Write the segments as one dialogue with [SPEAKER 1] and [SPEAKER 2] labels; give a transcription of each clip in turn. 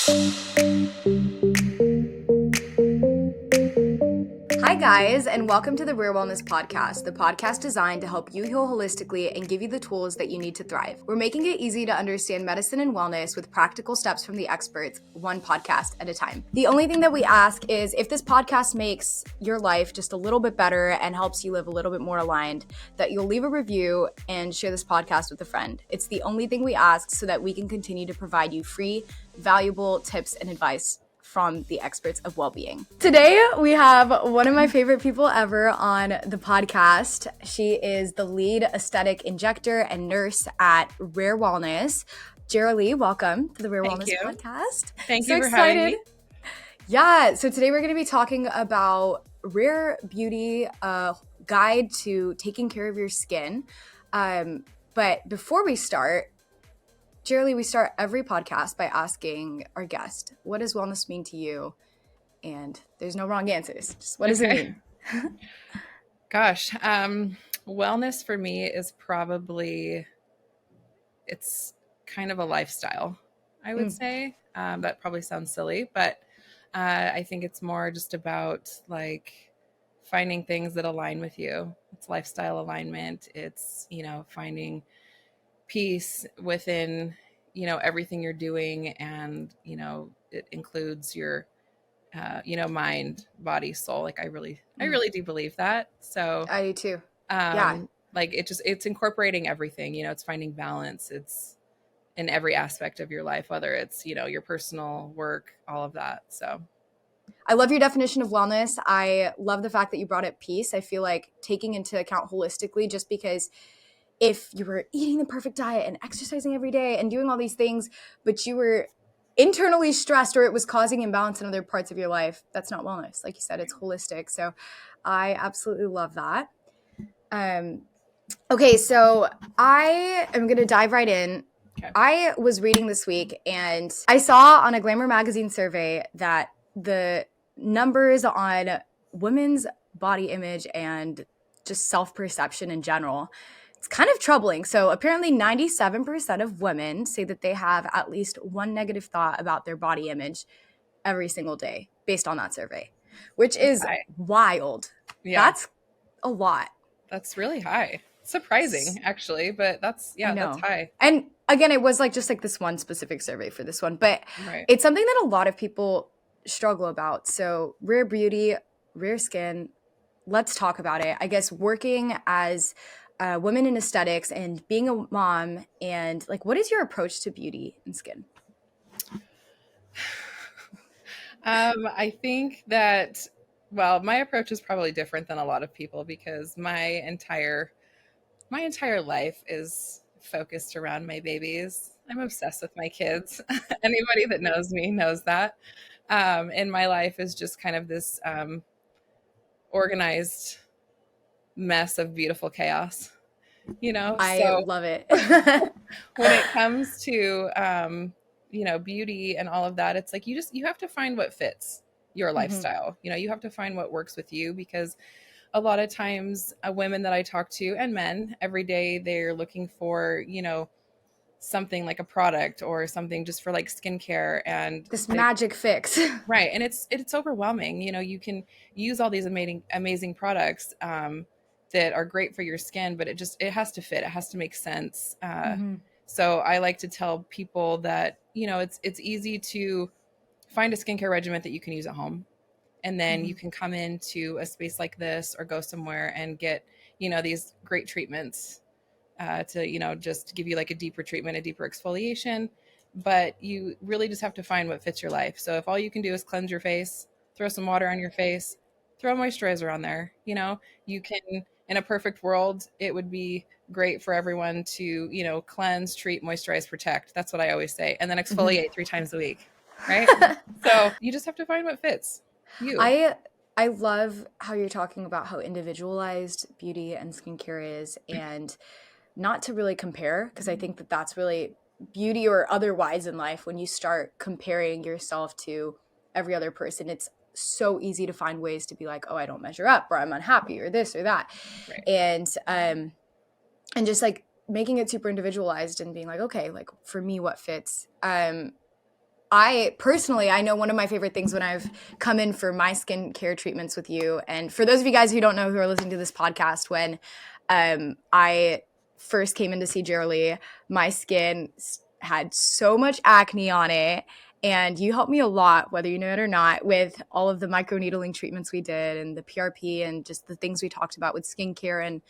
[SPEAKER 1] Hi, guys, and welcome to the Rare Wellness Podcast, the podcast designed to help you heal holistically and give you the tools that you need to thrive. We're making it easy to understand medicine and wellness with practical steps from the experts, one podcast at a time. The only thing that we ask is if this podcast makes your life just a little bit better and helps you live a little bit more aligned, that you'll leave a review and share this podcast with a friend. It's the only thing we ask so that we can continue to provide you free, valuable tips and advice from the experts of well-being. Today, we have one of my favorite people ever on the podcast. She is the lead aesthetic injector and nurse at Rare Wellness. Jeralee, welcome to the Rare Wellness Podcast.
[SPEAKER 2] Thank you for having me.
[SPEAKER 1] Yeah, so today we're going to be talking about Rare Beauty, a guide to taking care of your skin. But before we start, Jeralee, we start every podcast by asking our guest, what does wellness mean to you? And there's no wrong answers. Just what does it mean?
[SPEAKER 2] Gosh, wellness for me is probably, it's kind of a lifestyle, I would say. That probably sounds silly, but I think it's more just about like finding things that align with you. It's lifestyle alignment. It's, finding peace within, everything you're doing. And, it includes your, mind, body, soul. Like I really do believe that. So
[SPEAKER 1] I do too.
[SPEAKER 2] Like it's incorporating everything, it's finding balance. It's in every aspect of your life, whether it's, your personal work, all of that. So
[SPEAKER 1] I love your definition of wellness. I love the fact that you brought up peace. I feel like taking into account holistically, just because if you were eating the perfect diet and exercising every day and doing all these things, but you were internally stressed or it was causing imbalance in other parts of your life, that's not wellness. Like you said, it's holistic. So I absolutely love that. Okay, so I am going to dive right in. Okay. I was reading this week and I saw on a Glamour magazine survey that the numbers on women's body image and just self-perception in general, it's kind of troubling. So apparently 97% of women say that they have at least one negative thought about their body image every single day based on that survey, which is wild. Yeah. That's a lot.
[SPEAKER 2] That's really high. Surprising, actually, but that's high.
[SPEAKER 1] And again, it was just this one specific survey for this one, but It's something that a lot of people struggle about. So Rare Beauty, Rare Skin, let's talk about it. I guess working as women in aesthetics and being a mom, and what is your approach to beauty and skin?
[SPEAKER 2] I think that, my approach is probably different than a lot of people because my entire life is focused around my babies. I'm obsessed with my kids. Anybody that knows me knows that. And my life is just kind of this organized mess of beautiful chaos,
[SPEAKER 1] I love it.
[SPEAKER 2] When it comes to, beauty and all of that, it's like, you have to find what fits your lifestyle. You have to find what works with you, because a lot of times women that I talk to, and men every day, they're looking for, something like a product or something just for skincare and
[SPEAKER 1] this magic fix.
[SPEAKER 2] Right. And it's overwhelming. You can use all these amazing products that are great for your skin, but it has to fit. It has to make sense. So I like to tell people that, it's easy to find a skincare regimen that you can use at home. And then you can come into a space like this or go somewhere and get, these great treatments to, just give you a deeper treatment, a deeper exfoliation. But you really just have to find what fits your life. So if all you can do is cleanse your face, throw some water on your face, throw moisturizer on there, you can, in a perfect world, it would be great for everyone to, cleanse, treat, moisturize, protect. That's what I always say. And then exfoliate 3 times a week. Right. So you just have to find what fits you.
[SPEAKER 1] I love how you're talking about how individualized beauty and skincare is, and not to really compare, because I think that that's really beauty or otherwise in life. When you start comparing yourself to every other person, it's so easy to find ways to be like, oh, I don't measure up, or I'm unhappy, or this or that. Right. And just making it super individualized and being like, okay, for me, what fits? I personally, I know one of my favorite things when I've come in for my skincare treatments with you, and for those of you guys who don't know who are listening to this podcast, when I first came in to see Jeralee, my skin had so much acne on it, and you helped me a lot, whether you know it or not, with all of the microneedling treatments we did and the PRP and just the things we talked about with skincare and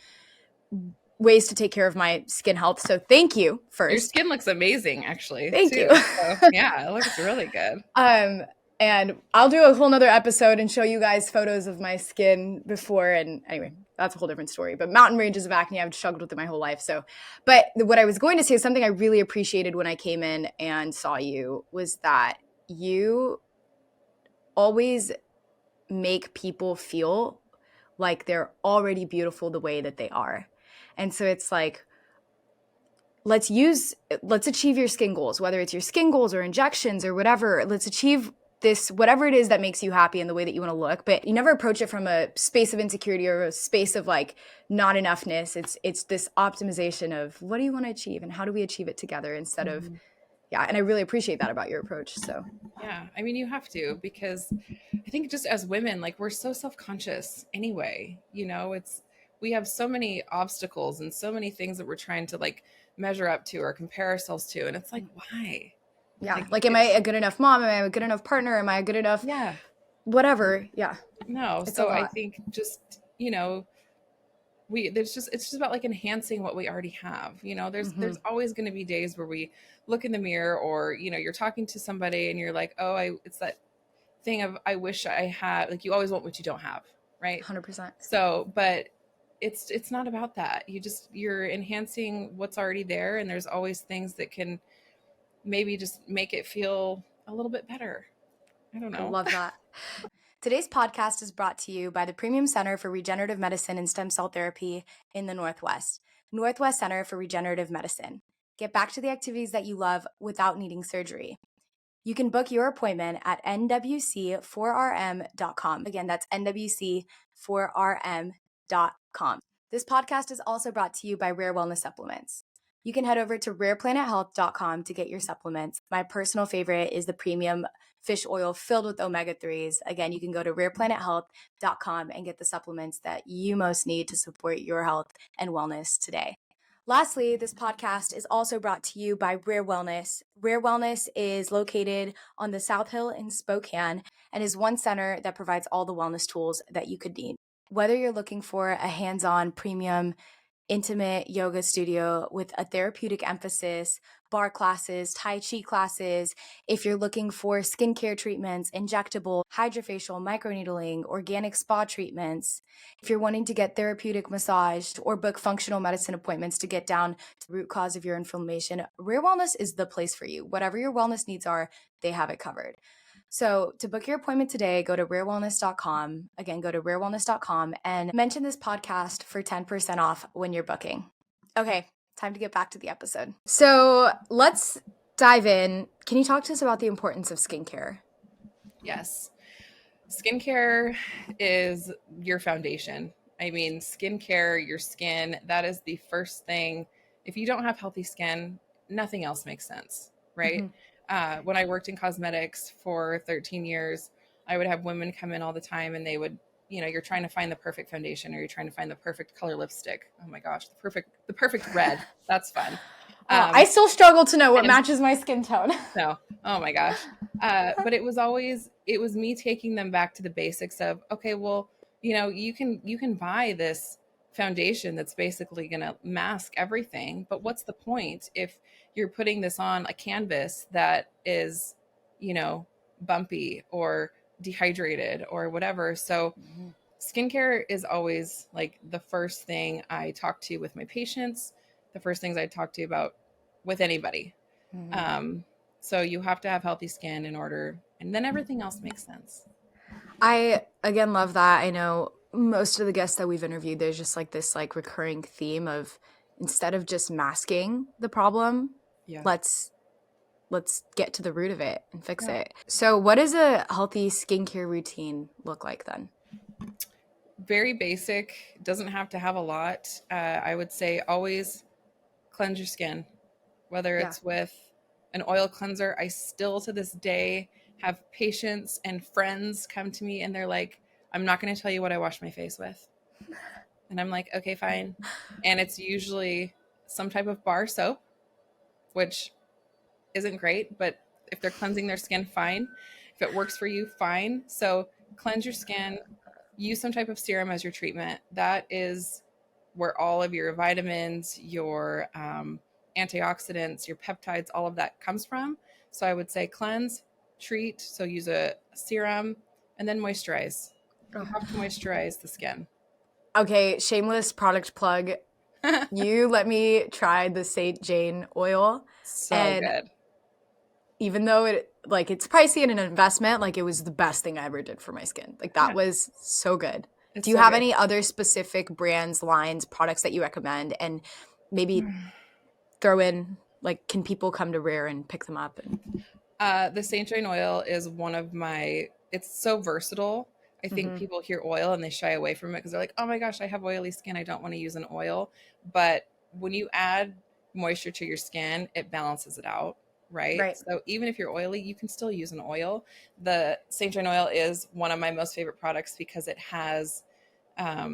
[SPEAKER 1] ways to take care of my skin health. So thank you
[SPEAKER 2] Your
[SPEAKER 1] first.
[SPEAKER 2] skin looks amazing, actually,
[SPEAKER 1] Thank
[SPEAKER 2] too.
[SPEAKER 1] you.
[SPEAKER 2] So, yeah, it looks really good.
[SPEAKER 1] And I'll do a whole nother episode and show you guys photos of my skin before. And anyway, that's a whole different story. But mountain ranges of acne, I've struggled with it my whole life. So, but what I was going to say is something I really appreciated when I came in and saw you was that you always make people feel like they're already beautiful the way that they are. And so it's like, let's achieve your skin goals, whether it's your skin goals or injections or whatever. Let's achieve this, whatever it is that makes you happy in the way that you want to look. But you never approach it from a space of insecurity or a space of like not enoughness. It's this optimization of what do you want to achieve and how do we achieve it together instead of, yeah. And I really appreciate that about your approach. So
[SPEAKER 2] Yeah, I mean, you have to, because I think just as women, like, we're so self-conscious anyway. We have so many obstacles and so many things that we're trying to like measure up to or compare ourselves to, and it's like, why?
[SPEAKER 1] yeah, like am I a good enough mom? Am I a good enough partner? Am I a good enough
[SPEAKER 2] Yeah,
[SPEAKER 1] whatever? Yeah,
[SPEAKER 2] no.
[SPEAKER 1] it's a
[SPEAKER 2] So I
[SPEAKER 1] lot.
[SPEAKER 2] think just it's just about like enhancing what we already have. There's always going to be days where we look in the mirror, or you're talking to somebody and you're like, oh, it's that thing of I wish I had, like, you always want what you don't have, right?
[SPEAKER 1] 100%.
[SPEAKER 2] So, but it's not about that. You're enhancing what's already there, and there's always things that can maybe just make it feel a little bit better. I don't
[SPEAKER 1] I
[SPEAKER 2] know.
[SPEAKER 1] love that. Today's podcast is brought to you by the Premium Center for Regenerative Medicine and Stem Cell Therapy in the Northwest, Northwest Center for Regenerative Medicine. Get back to the activities that you love without needing surgery. You can book your appointment at nwc4rm.com. Again, that's nwc4rm.com. This podcast is also brought to you by Rare Wellness Supplements. You can head over to rareplanthealth.com to get your supplements. My personal favorite is the premium fish oil filled with omega-3s. Again, you can go to rareplanthealth.com and get the supplements that you most need to support your health and wellness today. Lastly, this podcast is also brought to you by Rare Wellness. Rare Wellness is located on the South Hill in Spokane and is one center that provides all the wellness tools that you could need. Whether you're looking for a hands-on premium intimate yoga studio with a therapeutic emphasis, bar classes, Tai Chi classes, if you're looking for skincare treatments, injectable, hydrofacial, microneedling, organic spa treatments, if you're wanting to get therapeutic massage or book functional medicine appointments to get down to the root cause of your inflammation, Rare Wellness is the place for you. Whatever your wellness needs are, they have it covered. So to book your appointment today, go to rarewellness.com. Again, go to rarewellness.com and mention this podcast for 10% off when you're booking. Okay, time to get back to the episode. So let's dive in. Can you talk to us about the importance of skincare?
[SPEAKER 2] Yes. Skincare is your foundation. I mean, skincare, your skin, that is the first thing. If you don't have healthy skin, nothing else makes sense, right? When I worked in cosmetics for 13 years, I would have women come in all the time and they would, you're trying to find the perfect foundation, or you're trying to find the perfect color lipstick. Oh my gosh, the perfect red. That's fun.
[SPEAKER 1] I still struggle to know what
[SPEAKER 2] and
[SPEAKER 1] matches my skin tone.
[SPEAKER 2] No. Oh my gosh. But it was me taking them back to the basics of, okay, well, you can buy this foundation that's basically going to mask everything, but what's the point if you're putting this on a canvas that is, bumpy or dehydrated or whatever. So skincare is always like the first thing I talk to with my patients, the first things I talk to about with anybody. So you have to have healthy skin in order, and then everything else makes sense.
[SPEAKER 1] I, again, love that. I know most of the guests that we've interviewed, there's just like this like recurring theme of instead of just masking the problem, let's get to the root of it and fix it. So what does a healthy skincare routine look like then?
[SPEAKER 2] Very basic. Doesn't have to have a lot. I would say always cleanse your skin, whether it's with an oil cleanser. I still to this day have patients and friends come to me and they're like, I'm not going to tell you what I wash my face with. And I'm like, okay, fine. And it's usually some type of bar soap, which isn't great, but if they're cleansing their skin, fine. If it works for you, fine. So cleanse your skin, use some type of serum as your treatment. That is where all of your vitamins, your antioxidants, your peptides, all of that comes from. So I would say cleanse, treat. So use a serum and then moisturize. You have to moisturize the skin.
[SPEAKER 1] Okay, shameless product plug. You let me try the St. Jane oil.
[SPEAKER 2] So good.
[SPEAKER 1] Even though it's pricey and an investment, like it was the best thing I ever did for my skin. Like that was so good. Do you have any other specific brands, lines, products that you recommend? And maybe throw in, like, can people come to Rare and pick them up?
[SPEAKER 2] The St. Jane oil is one of my, it's so versatile. I think people hear oil and they shy away from it because they're like, oh my gosh, I have oily skin. I don't want to use an oil. But when you add moisture to your skin, it balances it out. Right. So even if you're oily, you can still use an oil. The St. Jane oil is one of my most favorite products because it has, I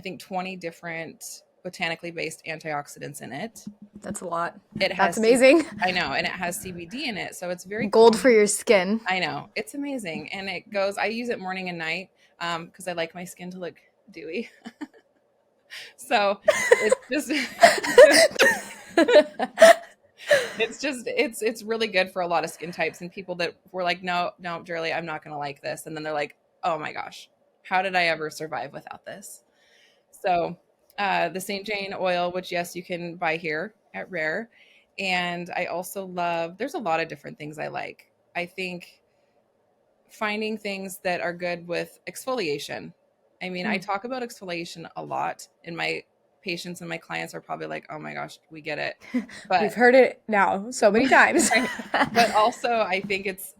[SPEAKER 2] think 20 different botanically based antioxidants in it.
[SPEAKER 1] That's a lot.
[SPEAKER 2] That's
[SPEAKER 1] amazing.
[SPEAKER 2] I know. And it has CBD in it. So it's very
[SPEAKER 1] gold for your skin.
[SPEAKER 2] I know. It's amazing. And it goes, I use it morning and night because I like my skin to look dewy. So it's just, it's really good for a lot of skin types and people that were like, no, Jeralee, I'm not going to like this. And then they're like, oh my gosh, how did I ever survive without this? So the St. Jane oil, which yes, you can buy here at Rare. And I also love, there's a lot of different things I like. I think finding things that are good with exfoliation. I mean, I talk about exfoliation a lot, and my patients and my clients are probably like, oh my gosh, we get it. But
[SPEAKER 1] we've heard it now so many times.
[SPEAKER 2] But also I think it's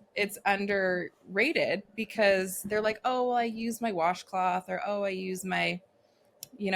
[SPEAKER 2] underrated because they're like, oh, well, I use my washcloth, or oh, I use my,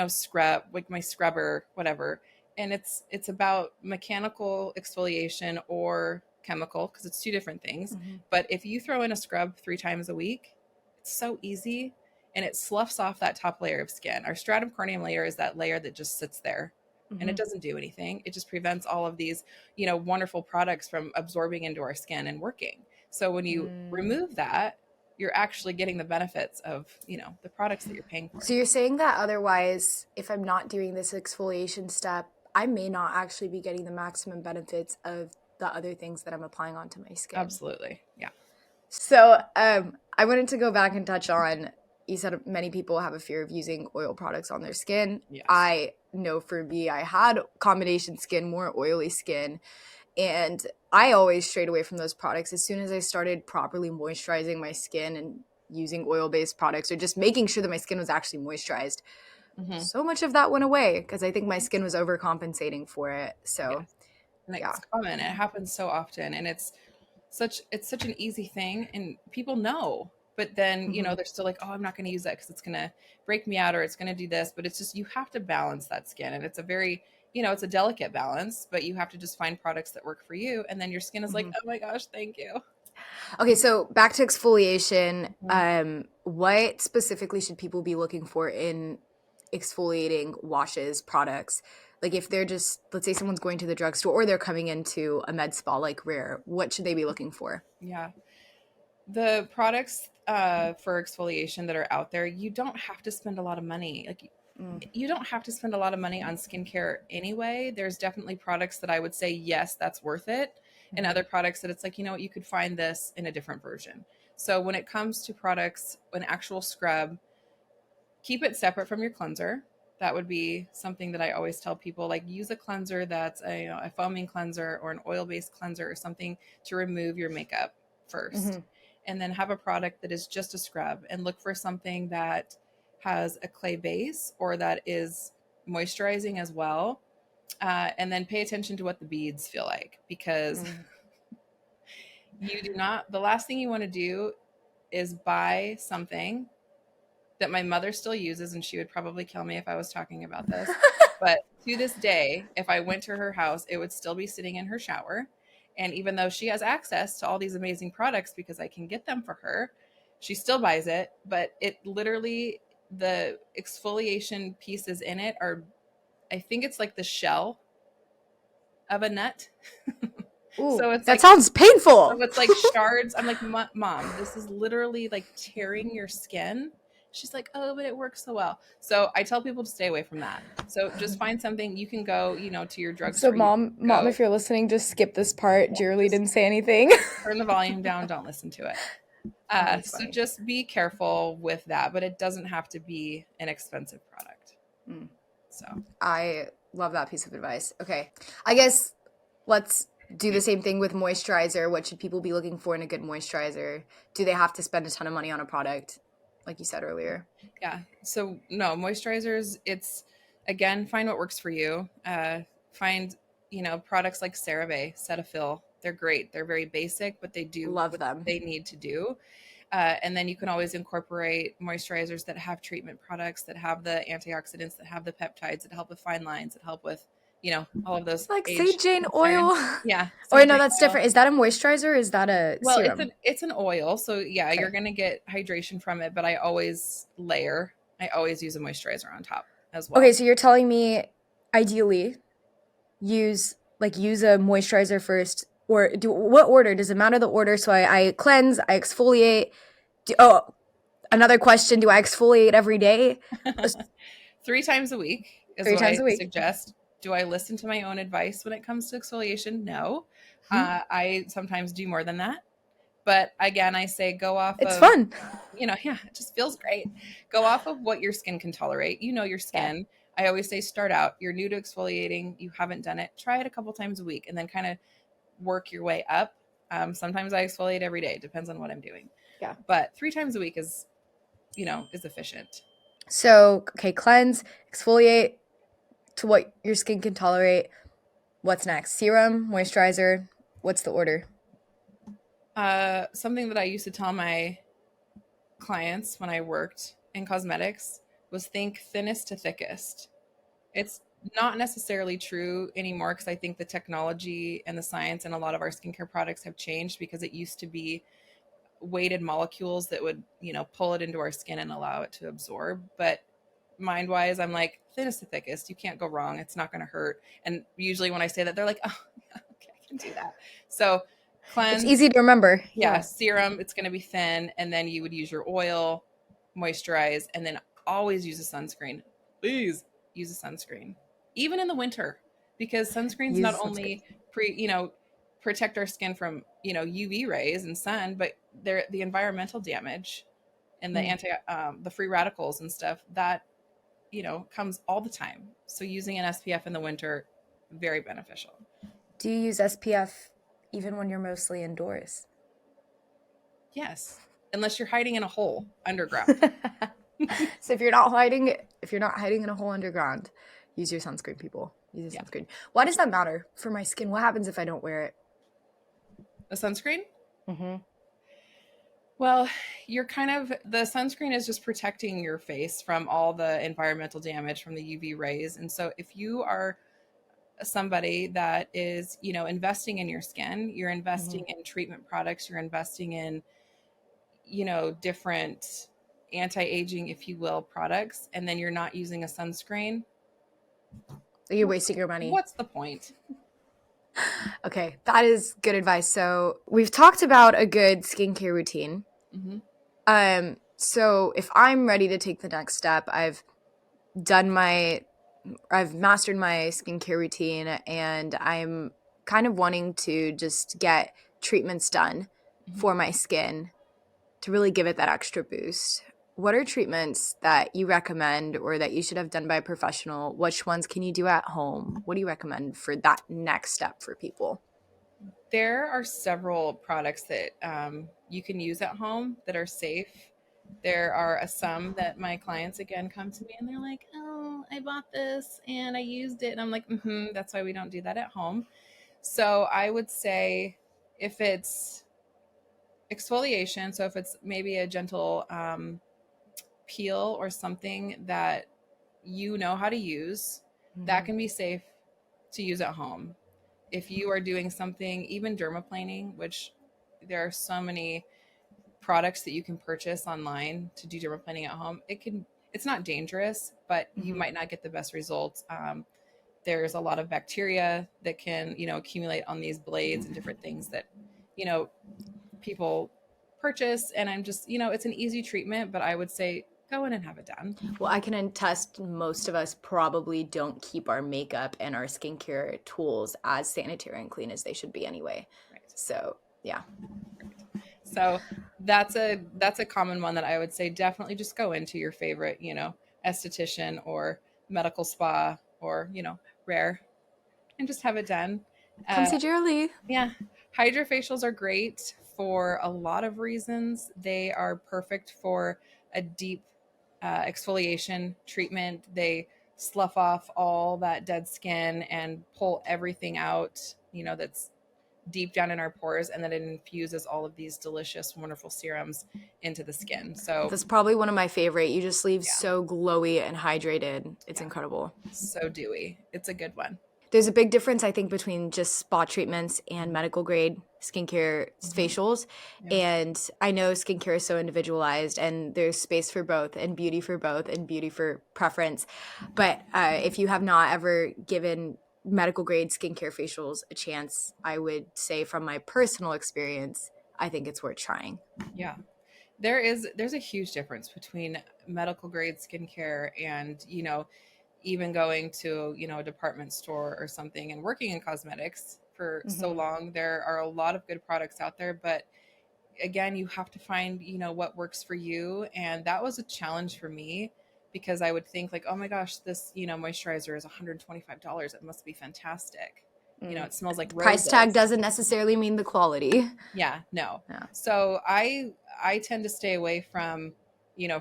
[SPEAKER 2] scrub, like my scrubber, whatever. And it's about mechanical exfoliation or chemical, because it's two different things. But if you throw in a scrub 3 times a week, it's so easy and it sloughs off that top layer of skin. Our stratum corneum layer is that layer that just sits there and it doesn't do anything. It just prevents all of these, wonderful products from absorbing into our skin and working. So when you remove that, you're actually getting the benefits of, the products that you're paying for.
[SPEAKER 1] So you're saying that otherwise, if I'm not doing this exfoliation step, I may not actually be getting the maximum benefits of the other things that I'm applying onto my skin.
[SPEAKER 2] Absolutely. Yeah.
[SPEAKER 1] So I wanted to go back and touch on, you said many people have a fear of using oil products on their skin.
[SPEAKER 2] Yes.
[SPEAKER 1] I know for me, I had combination skin, more oily skin. And I always strayed away from those products as soon as I started properly moisturizing my skin and using oil-based products, or just making sure that my skin was actually moisturized. So much of that went away because I think my skin was overcompensating for it. So
[SPEAKER 2] and it's common. It happens so often, and it's such an easy thing, and people know. But then, they're still like, oh, I'm not going to use that because it's going to break me out or it's going to do this. But it's just, you have to balance that skin. And it's a very, it's a delicate balance, but you have to just find products that work for you. And then your skin is like, oh my gosh, thank you.
[SPEAKER 1] Okay, so back to exfoliation. What specifically should people be looking for in exfoliating washes, products? Like if they're just, let's say someone's going to the drugstore or they're coming into a med spa like Rare, what should they be looking for?
[SPEAKER 2] Yeah. The products for exfoliation that are out there, you don't have to spend a lot of money. Like you don't have to spend a lot of money on skincare anyway. There's definitely products that I would say, yes, that's worth it. And other products that it's like, you could find this in a different version. So when it comes to products, an actual scrub, keep it separate from your cleanser. That would be something that I always tell people, like use a cleanser that's a foaming cleanser or an oil-based cleanser or something to remove your makeup first. And then have a product that is just a scrub, and look for something that has a clay base or that is moisturizing as well. And then pay attention to what the beads feel like, because the last thing you want to do is buy something that my mother still uses, and she would probably kill me if I was talking about this. But to this day, if I went to her house, it would still be sitting in her shower. And even though she has access to all these amazing products because I can get them for her, she still buys it. But it literally, the exfoliation pieces in it are, I think it's like the shell of a nut.
[SPEAKER 1] Ooh,
[SPEAKER 2] So it's
[SPEAKER 1] that
[SPEAKER 2] like,
[SPEAKER 1] sounds painful.
[SPEAKER 2] so it's like shards. I'm like, Mom, this is literally like tearing your skin. She's like, oh, but it works so well. So I tell people to stay away from that. So just find something you can go, to your
[SPEAKER 1] So
[SPEAKER 2] drugstore.
[SPEAKER 1] mom, if you're listening, just skip this part. Jeralee didn't say anything.
[SPEAKER 2] Turn the volume down. Don't listen to it. So
[SPEAKER 1] Funny.
[SPEAKER 2] just be careful with that, but it doesn't have to be an expensive product. So
[SPEAKER 1] I love that piece of advice. Okay. I guess let's do the same thing with moisturizer. What should people be looking for in a good moisturizer? Do they have to spend a ton of money on a product, like you said earlier?
[SPEAKER 2] yeah. So no, moisturizers, it's, again, find what works for you. Find, products like CeraVe, Cetaphil. They're great. They're very basic, but they do
[SPEAKER 1] Love
[SPEAKER 2] what
[SPEAKER 1] them.
[SPEAKER 2] they need to do. And then you can always incorporate moisturizers that have treatment products, that have the antioxidants, that have the peptides, that help with fine lines, that help with, all of those
[SPEAKER 1] Like
[SPEAKER 2] age
[SPEAKER 1] Sage Jane
[SPEAKER 2] concerns.
[SPEAKER 1] oil.
[SPEAKER 2] Yeah.
[SPEAKER 1] Or no,
[SPEAKER 2] Jane
[SPEAKER 1] that's
[SPEAKER 2] oil.
[SPEAKER 1] different. Is that a moisturizer or is that a
[SPEAKER 2] Well,
[SPEAKER 1] serum?
[SPEAKER 2] it's an oil, so yeah,
[SPEAKER 1] Okay.
[SPEAKER 2] you're gonna get hydration from it. But I always layer. I always use a moisturizer on top as well.
[SPEAKER 1] Okay, so you're telling me ideally use a moisturizer first, or what order? Does it matter the order? So I cleanse, I exfoliate. Another question, do I exfoliate every day?
[SPEAKER 2] 3 times a week is
[SPEAKER 1] 3
[SPEAKER 2] what
[SPEAKER 1] times
[SPEAKER 2] I
[SPEAKER 1] a week.
[SPEAKER 2] suggest. Do I listen to my own advice when it comes to exfoliation? No. I sometimes do more than that. But again, I say go off
[SPEAKER 1] It's
[SPEAKER 2] of,
[SPEAKER 1] fun.
[SPEAKER 2] it just feels great. Go off of what your skin can tolerate. You know your skin. I always say start out. You're new to exfoliating. You haven't done it. Try it a couple times a week and then kind of work your way up. Sometimes I exfoliate every day. It depends on what I'm doing.
[SPEAKER 1] Yeah.
[SPEAKER 2] But 3 times a week is efficient.
[SPEAKER 1] So, okay, cleanse, exfoliate to what your skin can tolerate. What's next? Serum, moisturizer. What's the order?
[SPEAKER 2] Something that I used to tell my clients when I worked in cosmetics was think thinnest to thickest. It's not necessarily true anymore because I think the technology and the science and a lot of our skincare products have changed, because it used to be weighted molecules that would, pull it into our skin and allow it to absorb. But mind wise, I'm like, thinnest to thickest. You can't go wrong. It's not going to hurt. And usually when I say that, they're like, oh, yeah, okay, I can do that. So cleanse.
[SPEAKER 1] It's easy to remember.
[SPEAKER 2] Yeah. Serum, it's going to be thin. And then you would use your oil, moisturize, and then always use a sunscreen. Please use a sunscreen, even in the winter, because sunscreens not only protect our skin from, UV rays and sun, but they're the environmental damage and the free radicals and stuff that, comes all the time. So using an SPF in the winter, very beneficial.
[SPEAKER 1] Do you use SPF even when you're mostly indoors?
[SPEAKER 2] Yes. Unless you're hiding in a hole underground.
[SPEAKER 1] So if you're not hiding in a hole underground, use your sunscreen, people. Use your sunscreen. Why does that matter for my skin? What happens if I don't wear it?
[SPEAKER 2] A sunscreen?
[SPEAKER 1] Mm-hmm.
[SPEAKER 2] Well, the sunscreen is just protecting your face from all the environmental damage from the UV rays. And so if you are somebody that is, investing in your skin, you're investing in treatment products, you're investing in, different anti-aging, if you will, products, and then you're not using a sunscreen,
[SPEAKER 1] you're wasting your money.
[SPEAKER 2] What's the point?
[SPEAKER 1] Okay, that is good advice. So we've talked about a good skincare routine.
[SPEAKER 2] Mm-hmm.
[SPEAKER 1] So if I'm ready to take the next step, I've mastered my skincare routine, and I'm kind of wanting to just get treatments done for my skin to really give it that extra boost. What are treatments that you recommend or that you should have done by a professional? Which ones can you do at home? What do you recommend for that next step for people?
[SPEAKER 2] There are several products that you can use at home that are safe. There are some that my clients, again, come to me and they're like, oh, I bought this and I used it. And I'm like, that's why we don't do that at home. So I would say if it's exfoliation, so if it's maybe a gentle peel or something that you know how to use, that can be safe to use at home. if you are doing something, even dermaplaning, which there are so many products that you can purchase online to do dermaplaning at home, it's not dangerous, but you might not get the best results. There's a lot of bacteria that can, accumulate on these blades and different things that, people purchase. And I'm just, it's an easy treatment, but I would say go in and have it done.
[SPEAKER 1] Well, I can attest most of us probably don't keep our makeup and our skincare tools as sanitary and clean as they should be anyway.
[SPEAKER 2] Right.
[SPEAKER 1] So, yeah.
[SPEAKER 2] So that's a common one that I would say definitely just go into your favorite, esthetician or medical spa or, Rare, and just have it done.
[SPEAKER 1] Come see Jeralee.
[SPEAKER 2] Yeah. Hydrofacials are great for a lot of reasons. They are perfect for a deep exfoliation treatment. They slough off all that dead skin and pull everything out, that's deep down in our pores, and then it infuses all of these delicious, wonderful serums into the skin. So
[SPEAKER 1] that's probably one of my favorite. You just leave so glowy and hydrated. It's incredible.
[SPEAKER 2] So dewy. It's a good one.
[SPEAKER 1] There's a big difference, I think, between just spa treatments and medical grade skincare facials. And I know skincare is so individualized, and there's space for both, and beauty for both, and beauty for preference. But if you have not ever given medical grade skincare facials a chance, I would say from my personal experience, I think it's worth trying.
[SPEAKER 2] Yeah. There's a huge difference between medical grade skincare and, even going to, a department store or something and working in cosmetics for so long. There are a lot of good products out there, but again, you have to find, what works for you. And that was a challenge for me, because I would think like, oh my gosh, this, moisturizer is $125. It must be fantastic. It smells like roses.
[SPEAKER 1] Price tag doesn't necessarily mean the quality.
[SPEAKER 2] Yeah, no. Yeah. So I tend to stay away from,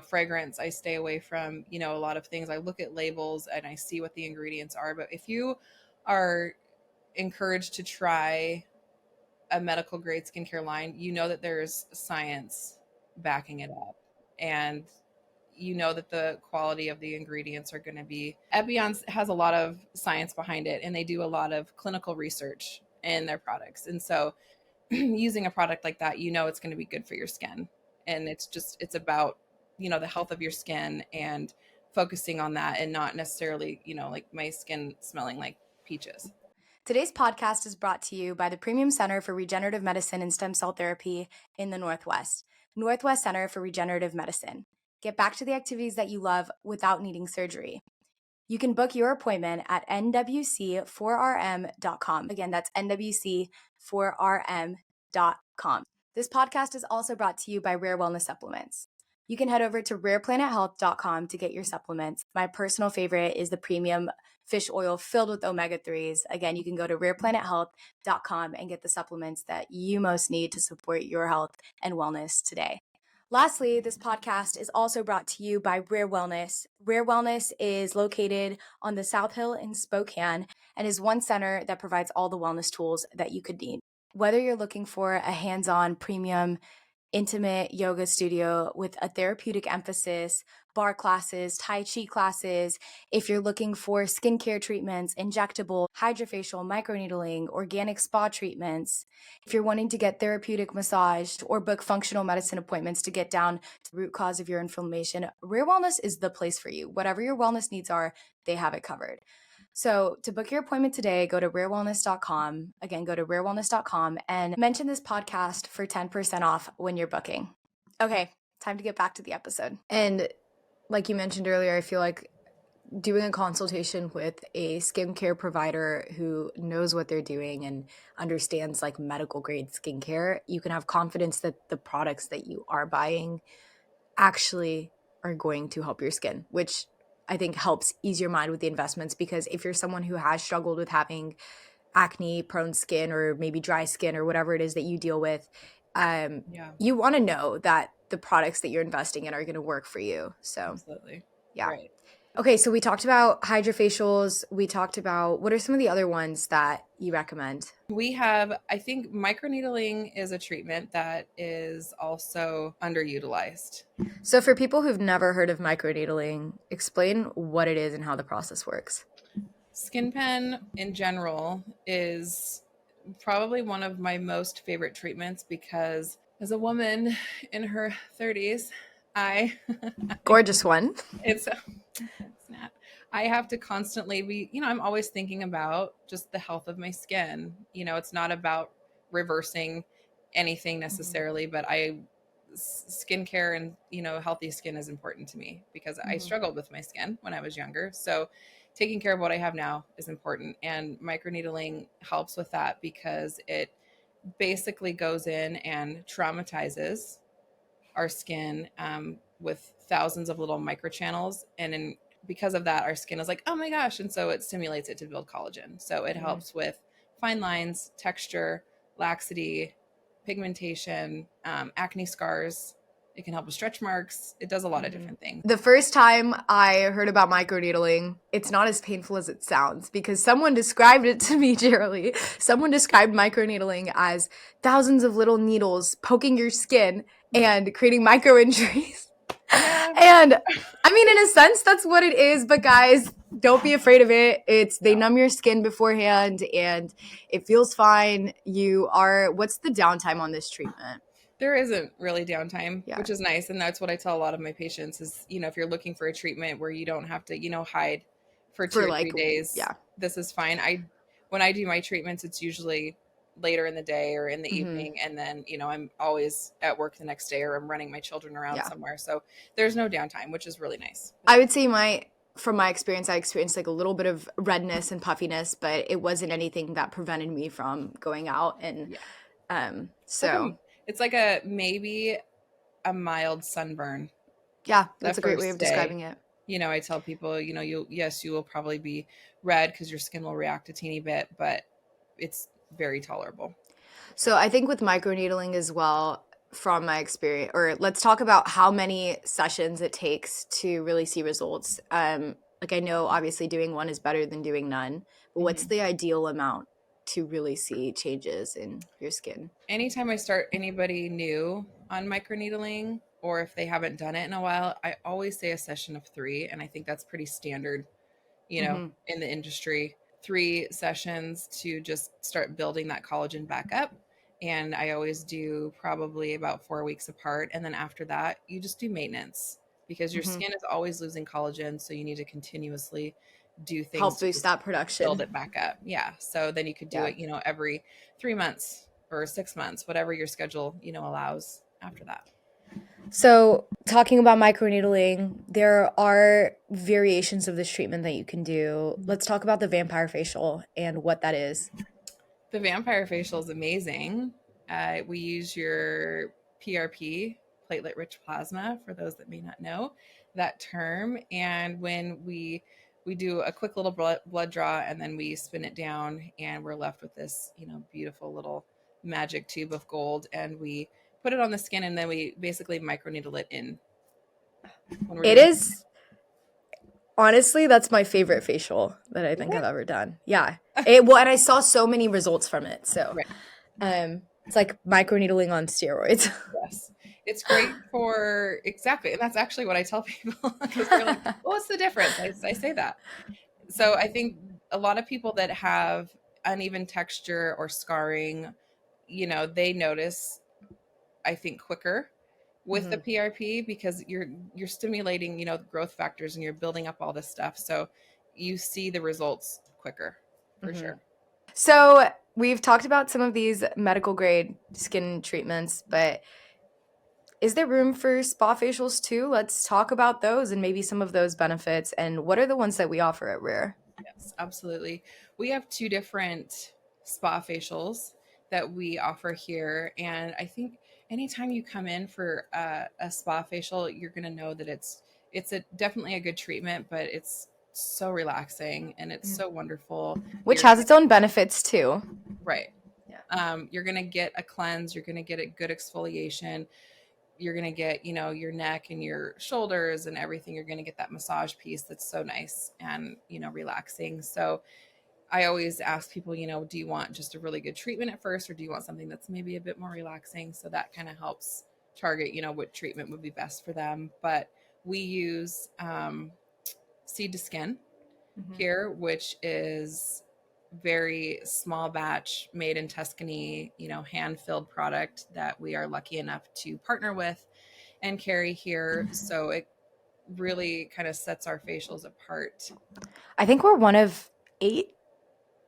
[SPEAKER 2] fragrance. I stay away from, a lot of things. I look at labels and I see what the ingredients are. But if you are encouraged to try a medical grade skincare line, that there's science backing it up, and that the quality of the ingredients are going to be. Evian has a lot of science behind it, and they do a lot of clinical research in their products. And so using a product like that, it's going to be good for your skin. And it's about, the health of your skin and focusing on that, and not necessarily, like my skin smelling like peaches.
[SPEAKER 1] Today's podcast is brought to you by the Premium Center for Regenerative Medicine and Stem Cell Therapy in the Northwest Center for Regenerative Medicine. Get back to the activities that you love without needing surgery. You can book your appointment at nwc4rm.com. Again, that's nwc4rm.com. This podcast is also brought to you by Rare Wellness Supplements. You can head over to rareplanthealth.com to get your supplements. My personal favorite is the premium fish oil filled with omega-3s. Again, you can go to rareplanthealth.com and get the supplements that you most need to support your health and wellness today. Lastly, this podcast is also brought to you by Rare Wellness. Rare Wellness is located on the South Hill in Spokane and is one center that provides all the wellness tools that you could need. Whether you're looking for a hands-on premium intimate yoga studio with a therapeutic emphasis, bar classes, Tai Chi classes, if you're looking for skincare treatments, injectable, hydrofacial, microneedling, organic spa treatments, if you're wanting to get therapeutic massage or book functional medicine appointments to get down to the root cause of your inflammation, Rare Wellness is the place for you. Whatever your wellness needs are, they have it covered. So to book your appointment today, go to rarewellness.com. Again, go to rarewellness.com and mention this podcast for 10% off when you're booking. Okay, time to get back to the episode. And like you mentioned earlier, I feel like doing a consultation with a skincare provider who knows what they're doing and understands like medical grade skincare, you can have confidence that the products that you are buying actually are going to help your skin, which I think helps ease your mind with the investments, because if you're someone who has struggled with having acne prone skin or maybe dry skin or whatever it is that you deal with, you want to know that the products that you're investing in are going to work for you. So
[SPEAKER 2] absolutely.
[SPEAKER 1] Yeah.
[SPEAKER 2] Right.
[SPEAKER 1] Okay. So we talked about hydrofacials. We talked about, what are some of the other ones that you recommend?
[SPEAKER 2] We have, I think microneedling is a treatment that is also underutilized.
[SPEAKER 1] So for people who've never heard of microneedling, explain what it is and how the process works.
[SPEAKER 2] Skin pen in general is probably one of my most favorite treatments because as a woman in her 30s, I
[SPEAKER 1] Gorgeous one.
[SPEAKER 2] it's snap. I have to constantly be, I'm always thinking about just the health of my skin. It's not about reversing anything necessarily, but skincare and, healthy skin is important to me because I struggled with my skin when I was younger. So taking care of what I have now is important. And microneedling helps with that because it basically goes in and traumatizes our skin with thousands of little microchannels. Because of that, our skin is like, oh my gosh. And so it stimulates it to build collagen. So it helps with fine lines, texture, laxity, pigmentation, acne scars. It can help with stretch marks. It does a lot of different things.
[SPEAKER 1] The first time I heard about microneedling, it's not as painful as it sounds because someone described it to me, Jeralee. Someone described microneedling as thousands of little needles poking your skin and creating micro injuries.
[SPEAKER 2] Yeah.
[SPEAKER 1] And I mean, in a sense, that's what it is. But guys, don't be afraid of it. They numb your skin beforehand and it feels fine. What's the downtime on this treatment?
[SPEAKER 2] There isn't really downtime, which is nice. And that's what I tell a lot of my patients is, if you're looking for a treatment where you don't have to, hide for 2 or 3 days, this is fine. When I do my treatments, it's usually later in the day or in the evening. And then, I'm always at work the next day or I'm running my children around somewhere. So there's no downtime, which is really nice.
[SPEAKER 1] I would say from my experience, I experienced like a little bit of redness and puffiness, but it wasn't anything that prevented me from going out. And
[SPEAKER 2] it's like maybe a mild sunburn.
[SPEAKER 1] Yeah, that's a great way of describing it.
[SPEAKER 2] I tell people, you will probably be red because your skin will react a teeny bit, but it's very tolerable.
[SPEAKER 1] So I think with microneedling as well, from my experience, or let's talk about how many sessions it takes to really see results. Like I know obviously doing one is better than doing none, but what's the ideal amount to really see changes in your skin?
[SPEAKER 2] Anytime I start anybody new on microneedling, or if they haven't done it in a while, I always say a session of 3. And I think that's pretty standard, in the industry. 3 sessions to just start building that collagen back up. And I always do probably about 4 weeks apart. And then after that, you just do maintenance because your skin is always losing collagen. So you need to continuously do things
[SPEAKER 1] help boost that production,
[SPEAKER 2] build it back up. Yeah. So then you could do it, every 3 months or 6 months, whatever your schedule, allows after that.
[SPEAKER 1] So talking about microneedling, there are variations of this treatment that you can do. Let's talk about the vampire facial and what that is.
[SPEAKER 2] The vampire facial is amazing. We use your PRP, platelet-rich plasma, for those that may not know that term. And when we do a quick little blood draw and then we spin it down and we're left with this, beautiful little magic tube of gold, and we put it on the skin and then we basically microneedle it in.
[SPEAKER 1] It is honestly, that's my favorite facial that I think I've ever done. Yeah. And I saw so many results from it. So it's like microneedling on steroids.
[SPEAKER 2] Yes. It's great for exactly. And that's actually what I tell people because they're like, well, what's the difference? I say that. So I think a lot of people that have uneven texture or scarring, they notice, I think, quicker with the PRP because you're stimulating, growth factors and you're building up all this stuff. So you see the results quicker for sure.
[SPEAKER 1] So we've talked about some of these medical grade skin treatments, but is there room for spa facials too? Let's talk about those and maybe some of those benefits. And what are the ones that we offer at Rare?
[SPEAKER 2] Yes, absolutely. We have 2 different spa facials that we offer here. And I think anytime you come in for a spa facial, you're going to know that it's definitely a good treatment, but it's so relaxing and it's so wonderful.
[SPEAKER 1] Which has its own benefits too.
[SPEAKER 2] Right. Yeah. You're going to get a cleanse. You're going to get a good exfoliation. You're going to get, your neck and your shoulders and everything. You're going to get that massage piece that's so nice and, relaxing. So I always ask people, do you want just a really good treatment at first, or do you want something that's maybe a bit more relaxing? So that kind of helps target, what treatment would be best for them. But we use seed to skin. here, which is very small batch, made in Tuscany, hand filled product that we are lucky enough to partner with and carry here. So it really kind of sets our facials apart.
[SPEAKER 1] I think we're one of 8,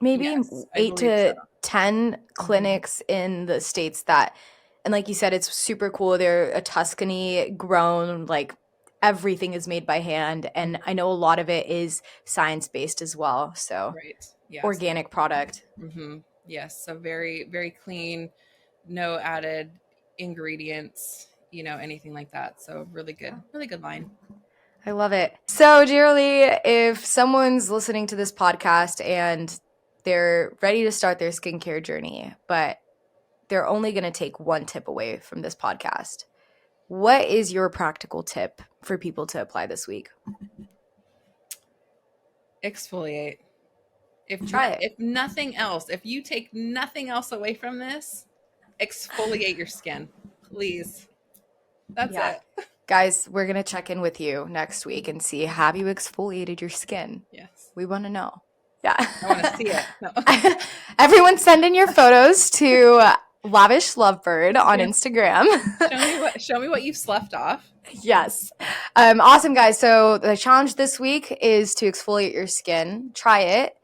[SPEAKER 1] maybe
[SPEAKER 2] Yes,
[SPEAKER 1] 8 to 10 clinics in the States that, and like you said, it's super cool. They're a Tuscany grown, like everything is made by hand. And I know a lot of it is science-based as well. So
[SPEAKER 2] Right. Yes.
[SPEAKER 1] Organic product.
[SPEAKER 2] Yes. So very, very clean, no added ingredients, anything like that. So really good line.
[SPEAKER 1] I love it. So Jeralee, if someone's listening to this podcast and they're ready to start their skincare journey, but they're only going to take one tip away from this podcast, what is your practical tip for people to apply this week?
[SPEAKER 2] Exfoliate.
[SPEAKER 1] Try it.
[SPEAKER 2] If nothing else, if you take nothing else away from this, exfoliate your skin, please. That's it.
[SPEAKER 1] Guys, we're going to check in with you next week and see, have you exfoliated your skin?
[SPEAKER 2] Yes.
[SPEAKER 1] We want to know. Yeah.
[SPEAKER 2] I want to see it. No.
[SPEAKER 1] Everyone send in your photos to Lavish Lovebird on Instagram.
[SPEAKER 2] Show me what you've sloughed off.
[SPEAKER 1] Yes. Awesome, guys. So the challenge this week is to exfoliate your skin. Try it.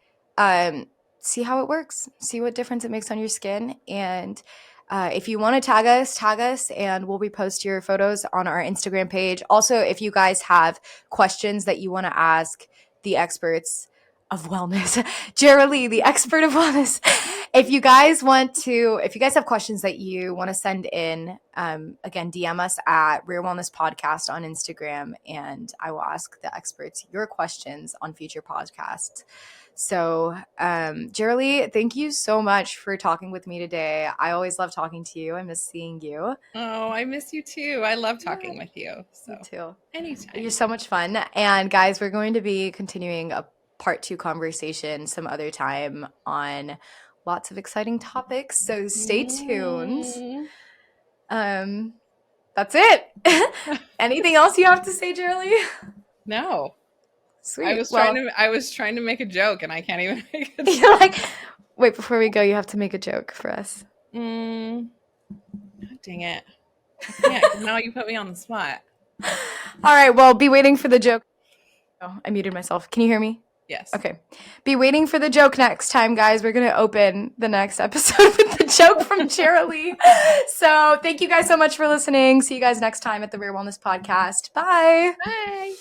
[SPEAKER 1] See how it works. See what difference it makes on your skin. And if you want to tag us, and we'll repost your photos on our Instagram page. Also, if you guys have questions that you want to ask the experts of wellness, Jeralee, the expert of wellness. If you guys have questions that you want to send in, again, DM us at Real Wellness Podcast on Instagram, and I will ask the experts your questions on future podcasts. So, Jeralee, thank you so much for talking with me today. I always love talking to you. I miss seeing you.
[SPEAKER 2] Oh, I miss you too. I love talking with you. So.
[SPEAKER 1] Me too.
[SPEAKER 2] Anytime.
[SPEAKER 1] You're so much fun. And guys, we're going to be continuing a part 2 conversation some other time on lots of exciting topics. So stay tuned. That's it. Anything else you have to say, Jeralee?
[SPEAKER 2] No.
[SPEAKER 1] Sweet.
[SPEAKER 2] I was trying to make a joke and I can't even make a joke.
[SPEAKER 1] You're like, wait, before we go, you have to make a joke for us.
[SPEAKER 2] Dang it. Yeah, now you put me on the spot.
[SPEAKER 1] All right, well, be waiting for the joke. Oh, I muted myself. Can you hear me?
[SPEAKER 2] Yes.
[SPEAKER 1] Okay. Be waiting for the joke next time, guys. We're going to open the next episode with the joke from Jeralee. So thank you guys so much for listening. See you guys next time at the Real Wellness Podcast. Bye.
[SPEAKER 2] Bye.